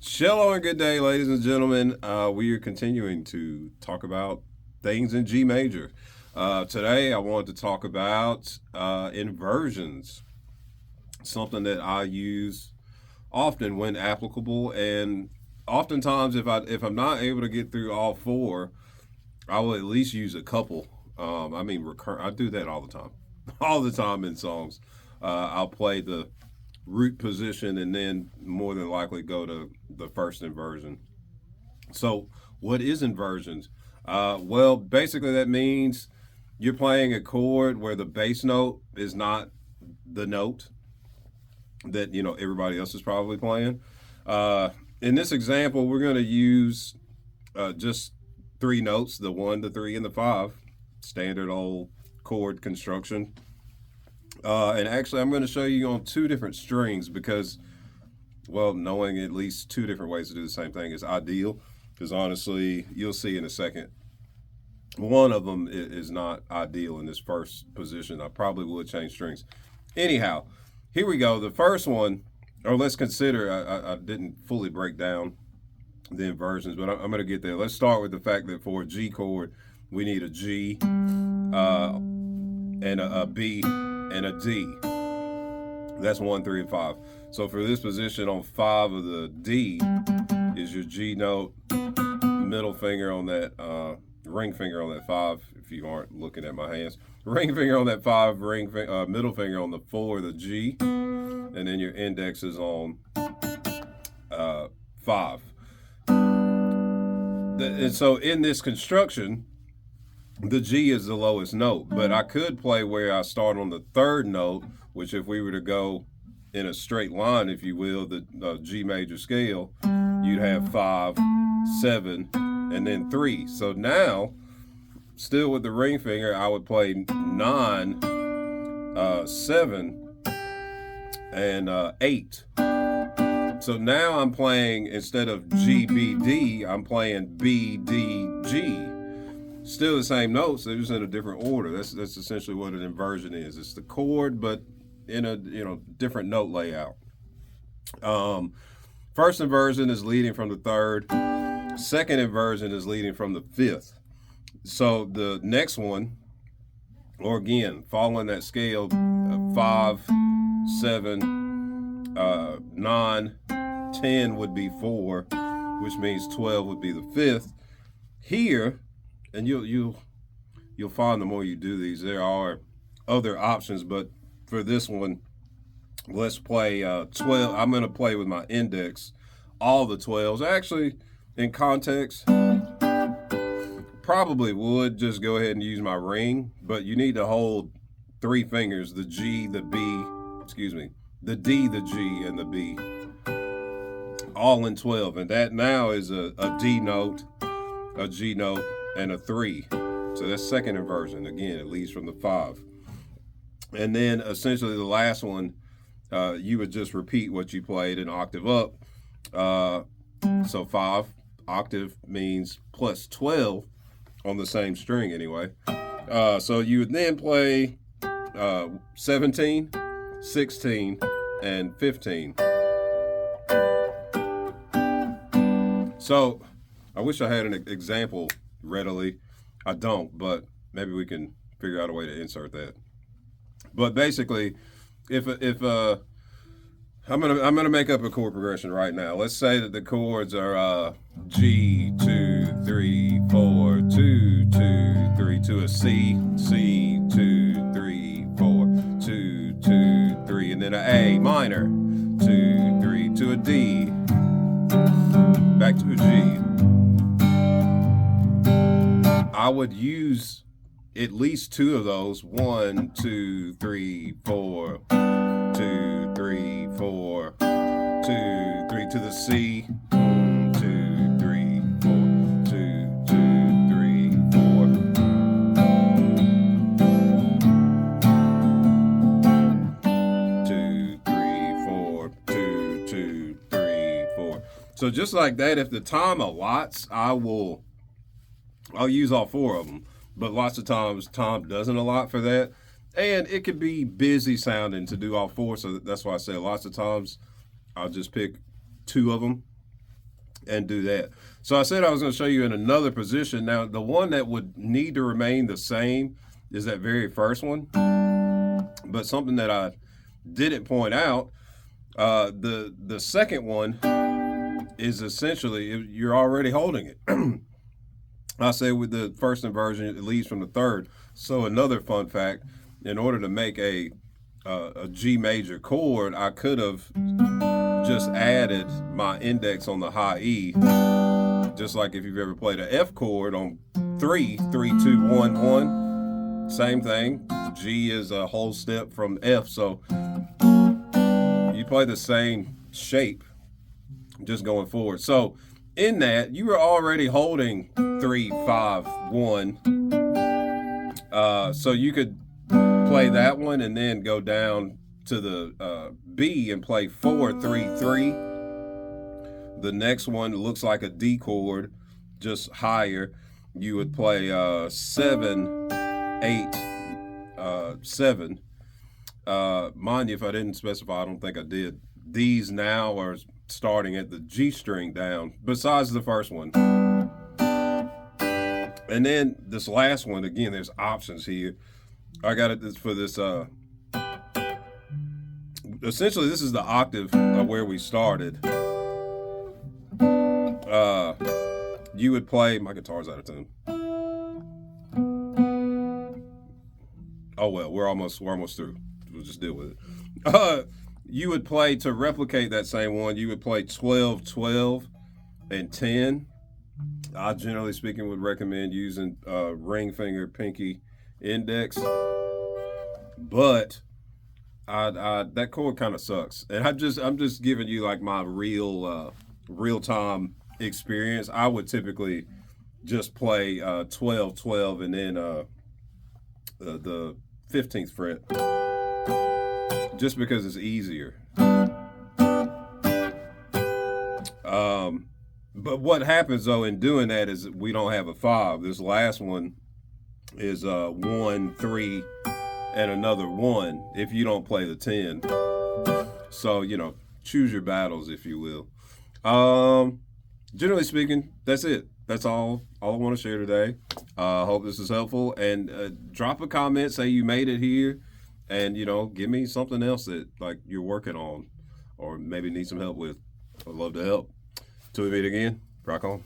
Hello and good day, ladies and gentlemen. We are continuing to talk about things in G major. Today, I want to talk about inversions, something that I use often when applicable, and oftentimes, if I'm not able to get through all four, I will at least use a couple. I do that all the time, all the time in songs. I'll play the root position and then more than likely go to the first inversion. So, what is inversions? Well, basically, that means you're playing a chord where the bass note is not the note that everybody else is probably playing. In this example, we're going to use just three notes: the one, the three, and the five. Standard old chord construction. And actually, I'm going to show you on two different strings because, well, knowing at least two different ways to do the same thing is ideal. Because honestly, you'll see in a second, one of them is not ideal in this first position. I probably would change strings. Anyhow, here we go. The first one, or let's consider, I didn't fully break down the inversions, but I'm going to get there. Let's start with the fact that for a G chord, we need a G and a B and a D. That's 1, 3, and 5. So for this position on 5 of the D is your G note, middle finger on that, ring finger on that 5, if you aren't looking at my hands. Ring finger on that 5, middle finger on the 4, the G, and then your index is on 5. And so in this construction, the G is the lowest note, but I could play where I start on the third note, which if we were to go in a straight line, if you will, the G major scale, you'd have 5, 7, and then 3. So now, still with the ring finger, I would play 9, 7, and 8. So now I'm playing, instead of G, B, D, I'm playing B, D, G. Still the same notes, they're just in a different order. That's essentially what an inversion is. It's the chord, but in a different note layout. First inversion is leading from the third. Second inversion is leading from the fifth. So the next one, or again, following that scale, 5, 7, 9, 10 would be 4, which means 12 would be the fifth. Here, and you'll find the more you do these, there are other options, but for this one, let's play 12. I'm going to play with my index all the 12s. Actually, in context, probably would just go ahead and use my ring, but you need to hold 3 fingers, the G, the B, the D, the G, and the B, all in 12. And that now is a D note, a G note, and a 3. So that's second inversion. Again, it leads from the 5. And then essentially the last one, you would just repeat what you played an octave up. So 5 octave means plus 12 on the same string anyway. So you would then play 17, 16, and 15. So I wish I had an example readily. I don't, but maybe we can figure out a way to insert that. But basically, if I'm gonna make up a chord progression right now. Let's say that the chords are G 2 3 4 2 2 3 to a C, C 2 3 4 2 2 3, and then an A minor 2 3 to a D, back to a G. I would use at least 2 of those. 1 2 3 4 2 3 4 2 3 to the C. 1 2 3 4 2 2 3 4. 2 3 4 2 2 3 4. So just like that, if the time allots, I'll use all 4 of them. But lots of times, time doesn't allot for that. And it could be busy sounding to do all 4. So that's why I say lots of times I'll just pick 2 of them and do that. So I said I was going to show you in another position. Now, the one that would need to remain the same is that very first one. But something that I didn't point out, the second one is essentially, you're already holding it. I say with the first inversion, it leads from the third. So another fun fact, in order to make a G major chord, I could have just added my index on the high E, just like if you've ever played an F chord on 3, 3, 2, 1, 1. Same thing. G is a whole step from F, so you play the same shape just going forward. So in that, you were already holding 3, 5, 1. So you could play that one and then go down to the B and play 4, 3, 3. The next one looks like a D chord, just higher. You would play 7, 8, 7. Mind you, if I didn't specify, I don't think I did. These now are starting at the G string down, besides the first one. And then this last one, again, there's options here. I got it for this. Essentially, this is the octave where we started. You would play. My guitar's out of tune. Oh well, we're almost through. We'll just deal with it. You would play, to replicate that same one, you would play 12, 12, and 10. I, generally speaking, would recommend using ring finger, pinky, index. But that chord kind of sucks, and I'm just giving you like my real time experience. I would typically just play 12, 12, and then the 15th fret, just because it's easier. But what happens though in doing that is we don't have a 5. This last one is 1, 3, and another 1 if you don't play the 10. So, choose your battles, if you will. Generally speaking, that's it. That's all I want to share today. I hope this is helpful, and drop a comment, say you made it here, and give me something else that like you're working on or maybe need some help with. I'd love to help. Till we meet again, rock on.